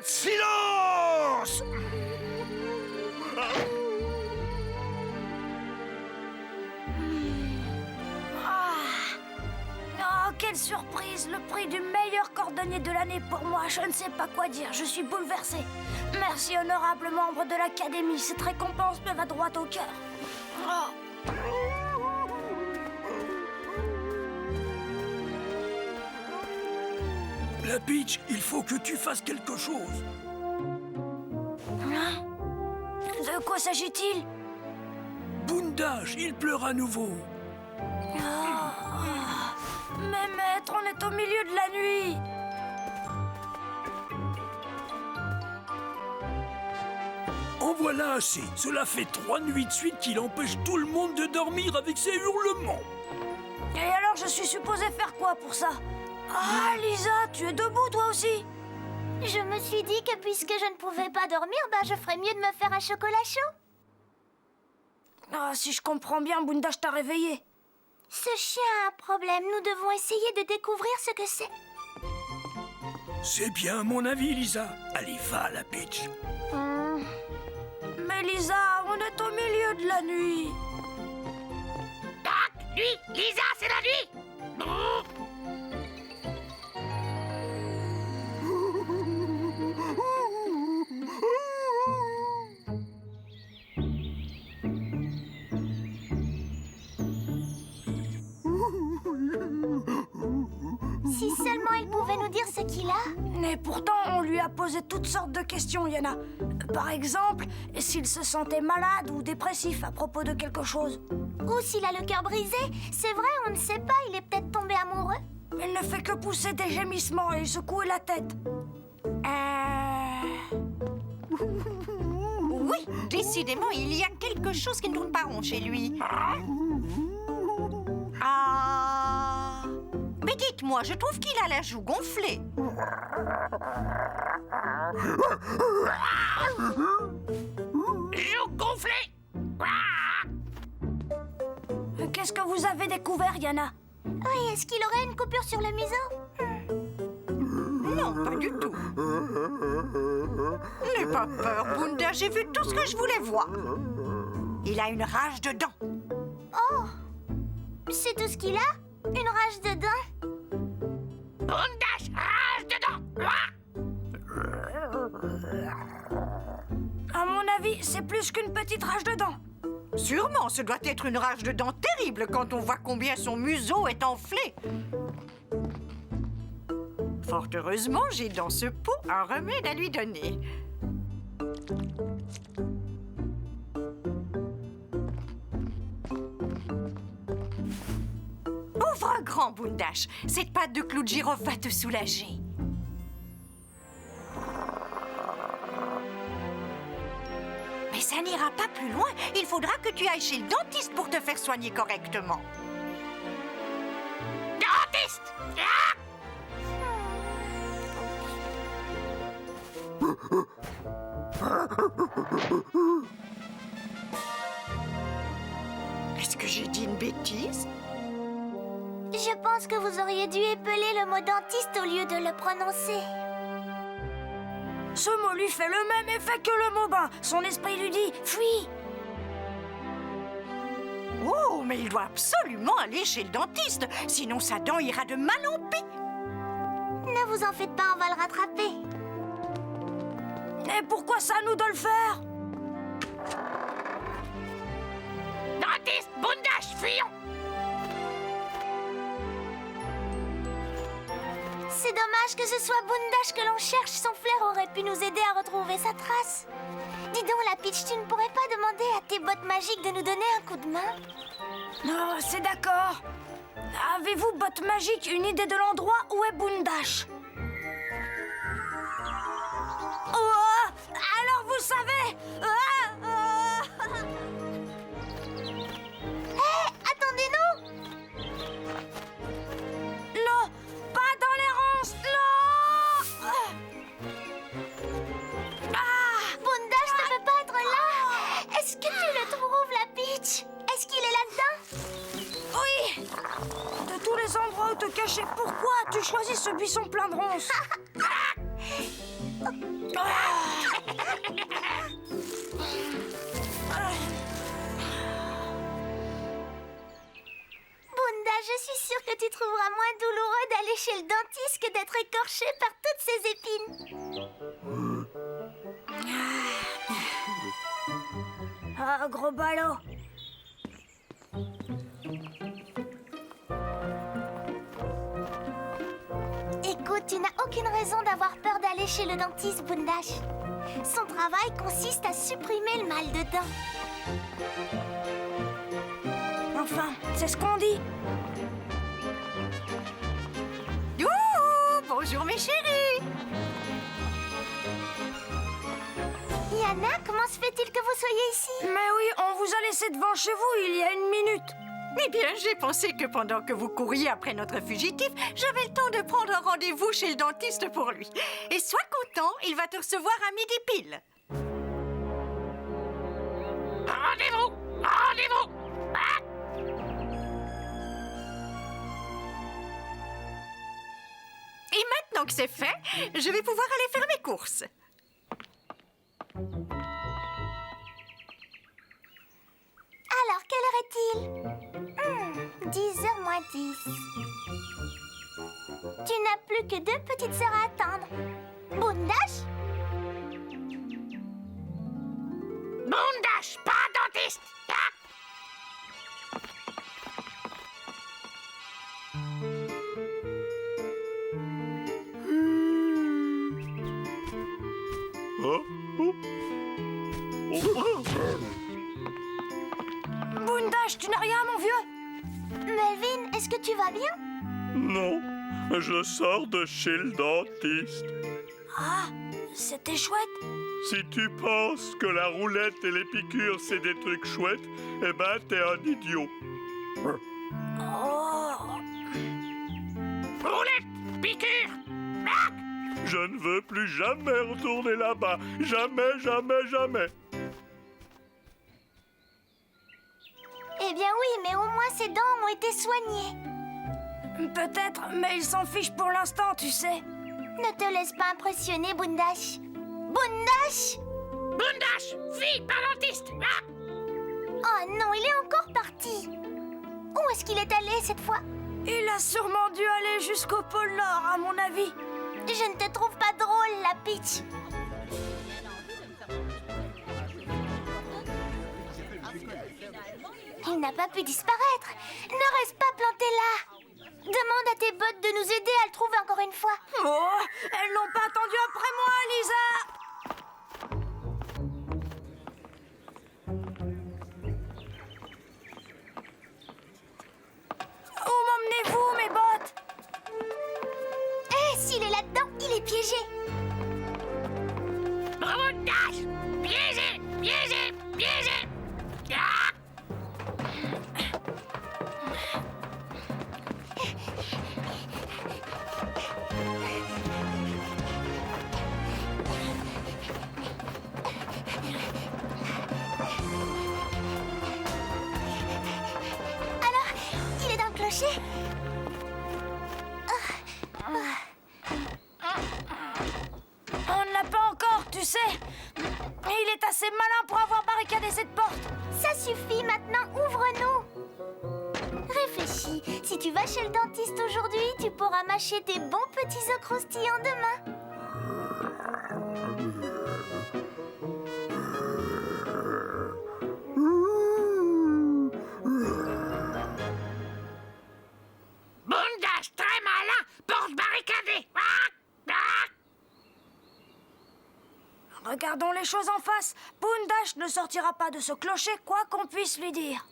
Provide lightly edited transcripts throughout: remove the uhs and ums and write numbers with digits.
Silence! Oh, quelle surprise! Le prix du meilleur cordonnier de l'année pour moi. Je ne sais pas quoi dire, je suis bouleversée. Merci, honorable membre de l'Académie. Cette récompense me va droit au cœur. Oh. La Peach, il faut que tu fasses quelque chose. Hein? De quoi s'agit-il? Bundash, il pleure à nouveau. Mais maître, on est au milieu de la nuit. En voilà assez. Cela fait 3 nuits de suite qu'il empêche tout le monde de dormir avec ses hurlements. Et alors, je suis supposée faire quoi pour ça? Ah, Lisa, tu es debout toi aussi? Je me suis dit que puisque je ne pouvais pas dormir, je ferais mieux de me faire un chocolat chaud. Ah, si je comprends bien, Bundash t'a réveillé. Ce chien a un problème. Nous devons essayer de découvrir ce que c'est. C'est bien mon avis, Lisa. Allez, va, la Peach. Mais Lisa, on est au milieu de la nuit. Nuit! Lisa, c'est la nuit! Si seulement il pouvait nous dire ce qu'il a. Mais pourtant, on lui a posé toutes sortes de questions, Yana. Par exemple, s'il se sentait malade ou dépressif à propos de quelque chose. Ou s'il a le cœur brisé. C'est vrai, on ne sait pas, il est peut-être tombé amoureux. Il ne fait que pousser des gémissements et secouer la tête. Oui, décidément, il y a quelque chose qui ne tourne pas rond chez lui. Ah... Mais dites-moi, je trouve qu'il a la joue gonflée. Joue gonflée! Qu'est-ce que vous avez découvert, Yana? Oui, est-ce qu'il aurait une coupure sur le museau? Non, pas du tout. N'aie pas peur, Bunda, j'ai vu tout ce que je voulais voir. Il a une rage de dents. Oh! C'est tout ce qu'il a? Une rage de dents? Bundash, rage dedans! À mon avis, c'est plus qu'une petite rage de dents. Sûrement, ce doit être une rage de dents terrible quand on voit combien son museau est enflé. Fort heureusement, j'ai dans ce pot un remède à lui donner. Ouvre grand, Bundash. Cette pâte de clou de girofle va te soulager. Mais ça n'ira pas plus loin. Il faudra que tu ailles chez le dentiste pour te faire soigner correctement. Dentiste! Ah! Est-ce que j'ai dit une bêtise? Je pense que vous auriez dû épeler le mot dentiste au lieu de le prononcer. Ce mot lui fait le même effet que le mot bain. Son esprit lui dit « fuis ». Oh, mais il doit absolument aller chez le dentiste, sinon sa dent ira de mal en pis. Ne vous en faites pas, on va le rattraper. Et pourquoi ça à nous de le faire? Dentiste, Bundash, fuyons! C'est dommage que ce soit Bundash que l'on cherche. Son flair aurait pu nous aider à retrouver sa trace. Dis donc, la Peach, tu ne pourrais pas demander à tes bottes magiques de nous donner un coup de main? Non, c'est d'accord. Avez-vous, botte magique, une idée de l'endroit où est Bundash? Oh, alors vous savez... Hé, attendez-nous! Non, pas dans les ronces, non! Bundash ne peut pas être là! Est-ce que tu le trouves, la Peach? Est-ce qu'il est là-dedans? Oui! De tous les endroits où te cacher, pourquoi as-tu choisi ce buisson plein de ronces? Bunda, je suis sûre que tu trouveras moins douloureux d'aller chez le dentiste que d'être écorché par toutes ces épines. Ah, gros ballot. Écoute, tu n'as aucune raison d'avoir peur d'aller chez le dentiste, Bundash. Son travail consiste à supprimer le mal de dents. Enfin, c'est ce qu'on dit. Youhou! Bonjour mes chéris! Yana, comment se fait-il que vous soyez ici? Mais oui, on vous a laissé devant chez vous il y a une minute. Eh bien, j'ai pensé que pendant que vous couriez après notre fugitif, j'avais le temps de prendre un rendez-vous chez le dentiste pour lui. Et sois content, il va te recevoir à midi pile. Rendez-vous! Rendez-vous! Ah! Et maintenant que c'est fait, je vais pouvoir aller faire mes courses. Alors, quelle heure est-il? 10h moins 10. Tu n'as plus que 2 petites heures à attendre. Bundash? Bundash, pas dentiste! Ah! Bundash, tu n'as rien, mon vieux? Melvin, est-ce que tu vas bien? Non, je sors de chez le dentiste. Ah, c'était chouette. Si tu penses que la roulette et les piqûres, c'est des trucs chouettes, eh ben, t'es un idiot. Oh. Roulette! Piqûre! Ah! Je ne veux plus jamais retourner là-bas. Jamais, jamais, jamais. Eh bien oui, mais au moins ses dents ont été soignées. Peut-être, mais il s'en fiche pour l'instant, tu sais. Ne te laisse pas impressionner, Bundash. Bundash! Bundash! Fille, pas dentiste! Ah! Oh non, il est encore parti. Où est-ce qu'il est allé cette fois? Il a sûrement dû aller jusqu'au pôle Nord, à mon avis. Je ne te trouve pas drôle, la Peach. Il n'a pas pu disparaître. Ne reste pas planté là. Demande à tes bottes de nous aider à le trouver encore une fois. Oh, elles n'ont pas attendu après moi, Lisa. Où m'emmenez-vous, mes bottes? Eh, s'il est là-dedans, il est piégé. Bundash! Piégé! Piégé! Piégé! Ah! Alors, il est dans le clocher? On ne l'a pas encore, tu sais. Il est assez malin pour avoir barricadé cette porte. Ça suffit, maintenant ouvre-nous. Réfléchis, si tu vas chez le dentiste aujourd'hui, tu pourras mâcher tes bons petits œufs croustillants demain. Bundash, très malin! Porte barricadée! Ah! Ah! Regardons les choses en face. Bundash ne sortira pas de ce clocher, quoi qu'on puisse lui dire.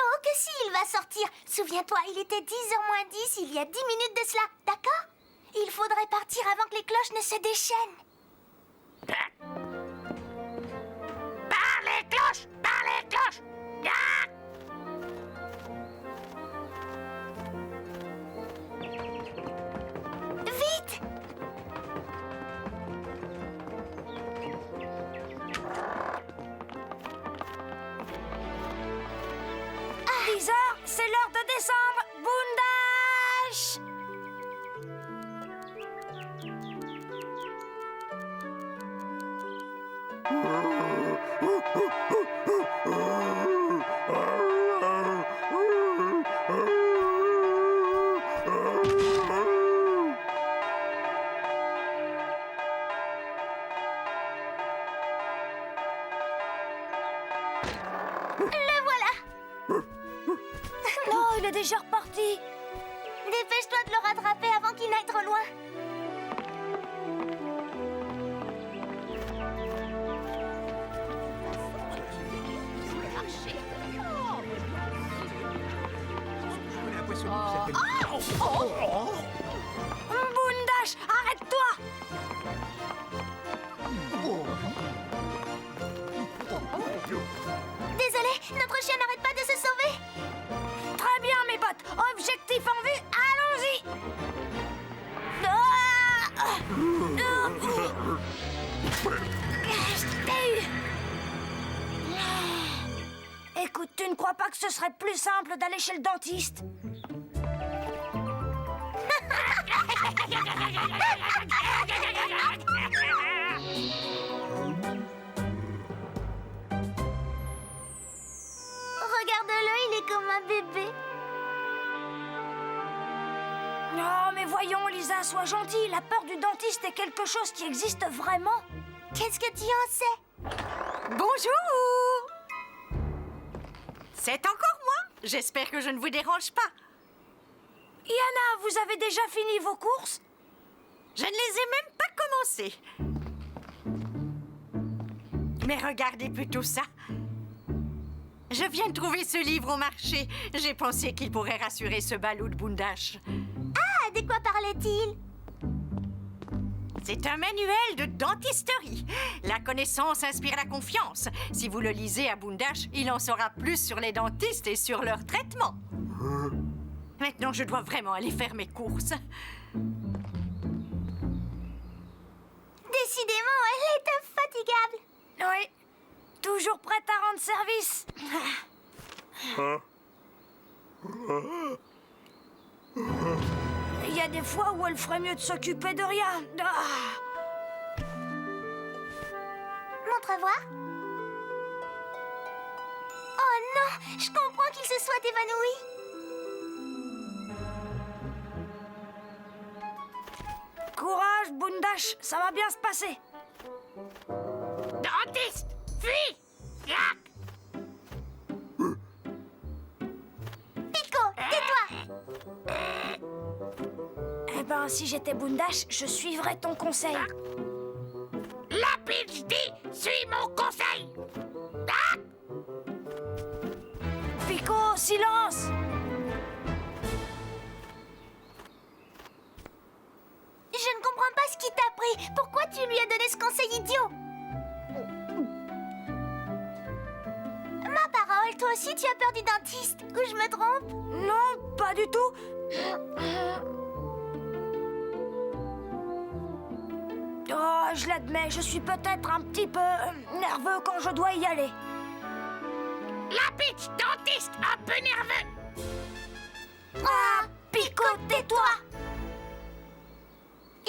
Oh, que si, il va sortir. Souviens-toi, il était 10h moins 10 il y a 10 minutes de cela, d'accord? Il faudrait partir avant que les cloches ne se déchaînent. Par les cloches! Par les cloches! Ah! Vite! Lisa, c'est l'heure de descendre. Bundash! Non, il est déjà reparti. Dépêche-toi de le rattraper avant qu'il n'aille trop loin. Bundash, arrête-toi! Désolé, notre chien n'arrête pas de se sauver. Très bien, mes potes. Objectif en vue, allons-y! Écoute, tu ne crois pas que ce serait plus simple d'aller chez le dentiste? Regarde-le, il est comme un bébé. Non, mais voyons, Lisa, sois gentille. La peur du dentiste est quelque chose qui existe vraiment. Qu'est-ce que tu en sais? Bonjour! C'est encore moi. J'espère que je ne vous dérange pas. Yana, vous avez déjà fini vos courses? Je ne les ai même pas commencées. Mais regardez plutôt ça. Je viens de trouver ce livre au marché. J'ai pensé qu'il pourrait rassurer ce ballot de Bundash. Ah, de quoi parlait-il? C'est un manuel de dentisterie. La connaissance inspire la confiance. Si vous le lisez à Bundash, il en saura plus sur les dentistes et sur leur traitement. Maintenant, je dois vraiment aller faire mes courses. Décidément, elle est infatigable. Oui. Toujours prête à rendre service. Il y a des fois où elle ferait mieux de s'occuper de rien. Montre voir. Oh non, je comprends qu'il se soit évanoui. Courage, Bundash, ça va bien se passer. Dentiste, fuis! Yak! Pico, tais-toi. Eh ben, si j'étais Bundash, je suivrais ton conseil. La pitch dit, suis mon conseil! Yak! Pico, silence! Je ne comprends pas ce qui t'a pris. Pourquoi tu lui as donné ce conseil idiot? Ma parole, toi aussi tu as peur du dentiste. Ou je me trompe? Non, pas du tout. Oh, je l'admets, je suis peut-être un petit peu nerveux quand je dois y aller. La pitch dentiste un peu nerveux! Ah, Pico, tais-toi!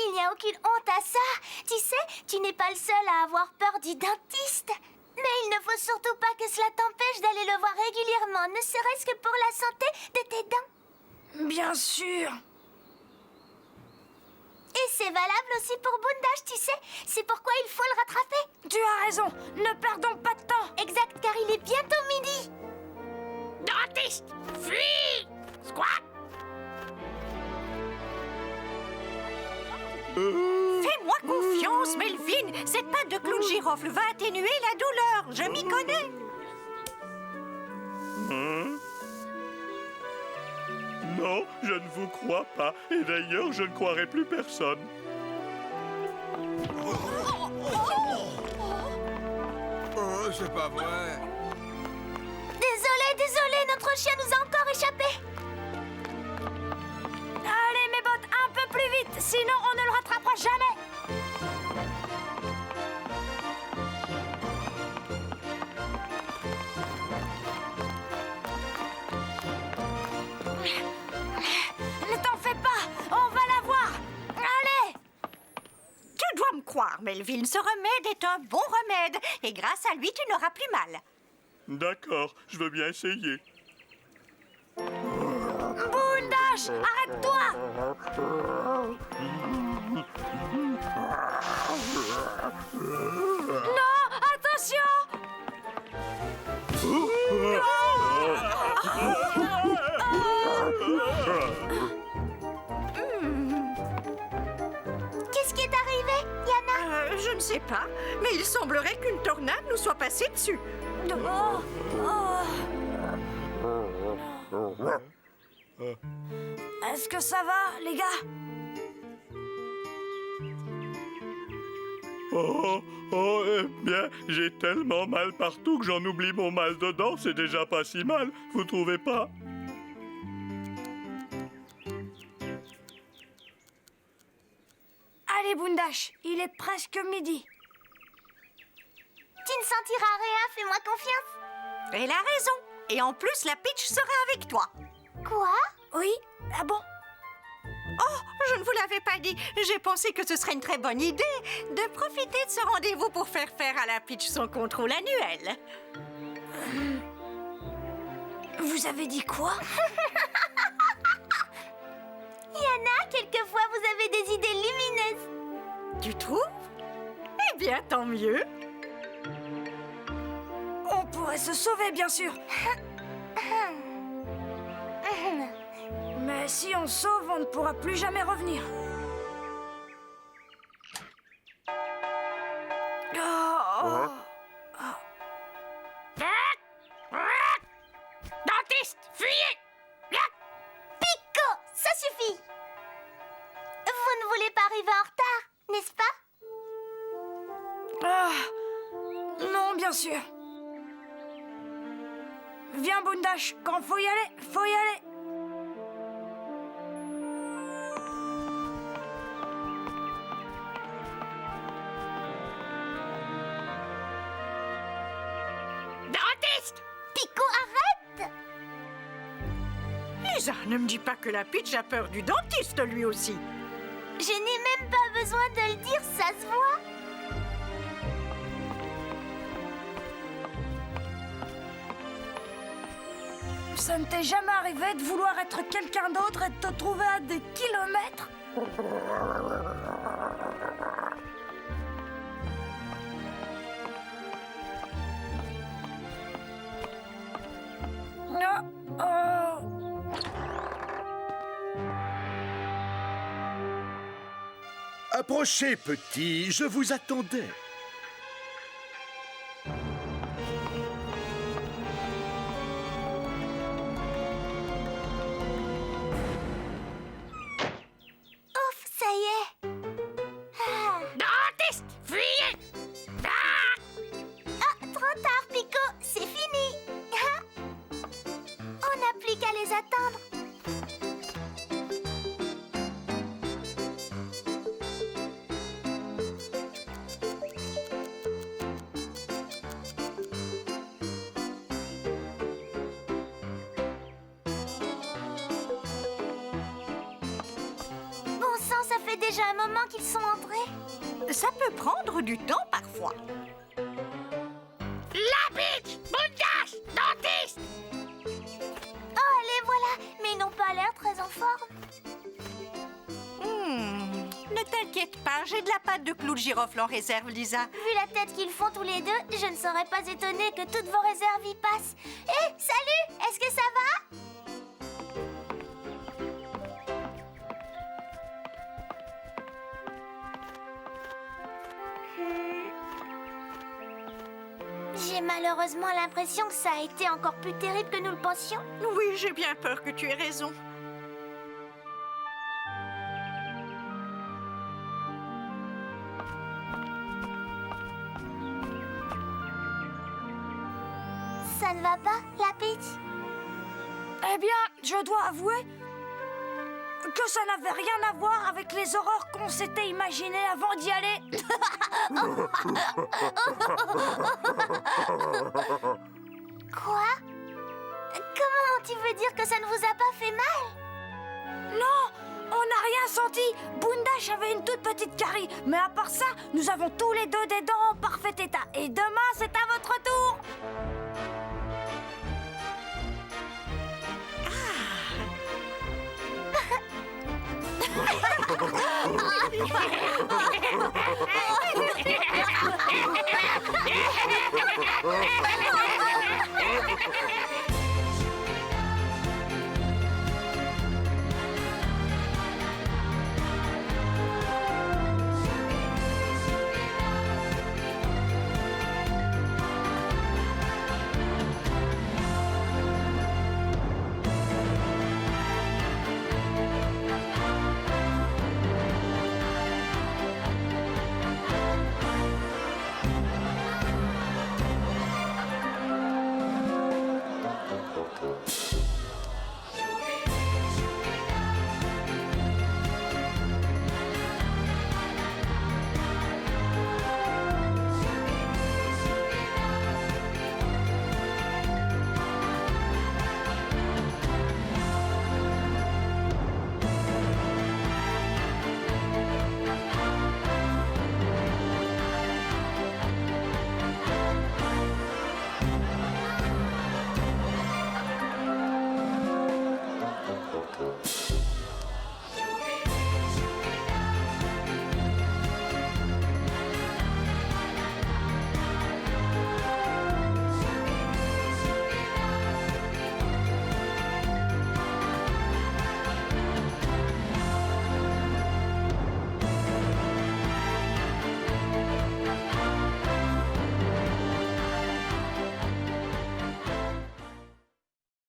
Il n'y a aucune honte à ça. Tu sais, tu n'es pas le seul à avoir peur du dentiste. Mais il ne faut surtout pas que cela t'empêche d'aller le voir régulièrement, ne serait-ce que pour la santé de tes dents. Bien sûr. Et c'est valable aussi pour Bundash, tu sais. C'est pourquoi il faut le rattraper. Tu as raison, ne perdons pas de temps. Exact, car il est bientôt midi. Dentiste, fuis! Squat! Fais-moi confiance, Melvin. Cette patte de clou de girofle va atténuer la douleur. Je m'y connais. Non, je ne vous crois pas. Et d'ailleurs, je ne croirai plus personne. Oh, c'est pas vrai. Désolé, notre chien nous a encore échappé. Allez, mes bottes, un peu plus vite, sinon on ne le rattrapera jamais. Ne t'en fais pas, on va la voir. Allez! Tu dois me croire, Melvin. Ce remède est un bon remède. Et grâce à lui, tu n'auras plus mal. D'accord, je veux bien essayer. Bundash, arrête-toi! Non, attention! Qu'est-ce qui est arrivé, Yana? Je ne sais pas, mais il semblerait qu'une tornade nous soit passée dessus. Oh, oh. Est-ce que ça va, les gars? Eh bien, j'ai tellement mal partout que j'en oublie mon mal dedans. C'est déjà pas si mal, vous trouvez pas? Allez, Bundash, il est presque midi. Tu ne sentiras rien, fais-moi confiance. Elle a raison. Et en plus, la Peach sera avec toi. Quoi? Oui? Ah bon? Oh, je ne vous l'avais pas dit. J'ai pensé que ce serait une très bonne idée de profiter de ce rendez-vous pour faire à la Peach son contrôle annuel. Vous avez dit quoi? Yana, quelquefois vous avez des idées lumineuses. Tu trouves? Eh bien, tant mieux. On pourrait se sauver, bien sûr. Mais si on se sauve, on ne pourra plus jamais revenir. Dentiste, fuyez! Pico, ça suffit. Vous ne voulez pas arriver en retard, n'est-ce pas? Non, bien sûr. Viens, Bundash, quand faut y aller, faut y aller. Dentiste! Pico, arrête! Lisa, ne me dis pas que la Peach a peur du dentiste, lui aussi. Je n'ai même pas besoin de le dire, ça se voit. Ça ne t'est jamais arrivé de vouloir être quelqu'un d'autre et de te trouver à des kilomètres? Approchez, petit, je vous attendais. Ouf, ça y est. Dentiste, fuyez! Ah! Ah, trop tard, Pico, c'est fini. On n'a plus qu'à les attendre. Bon sang, ça fait déjà un moment qu'ils sont entrés. Ça peut prendre du temps parfois. La Peach! Bundash! Dentiste! Oh, les voilà, mais ils n'ont pas l'air très en forme. Ne t'inquiète pas, j'ai de la pâte de clou de girofle en réserve, Lisa. Vu la tête qu'ils font tous les deux, je ne serais pas étonnée que toutes vos réserves y passent. Hé, salut! Est-ce que ça va? J'ai malheureusement l'impression que ça a été encore plus terrible que nous le pensions. Oui, j'ai bien peur que tu aies raison. Ça ne va pas, la Peach? Eh bien, je dois avouer que ça n'avait rien à voir avec les horreurs qu'on s'était imaginées avant d'y aller. Quoi? Comment tu veux dire que ça ne vous a pas fait mal? Non, on n'a rien senti. Bundash avait une toute petite carie. Mais à part ça, nous avons tous les deux des dents en parfait état. Et demain, c'est à votre tour.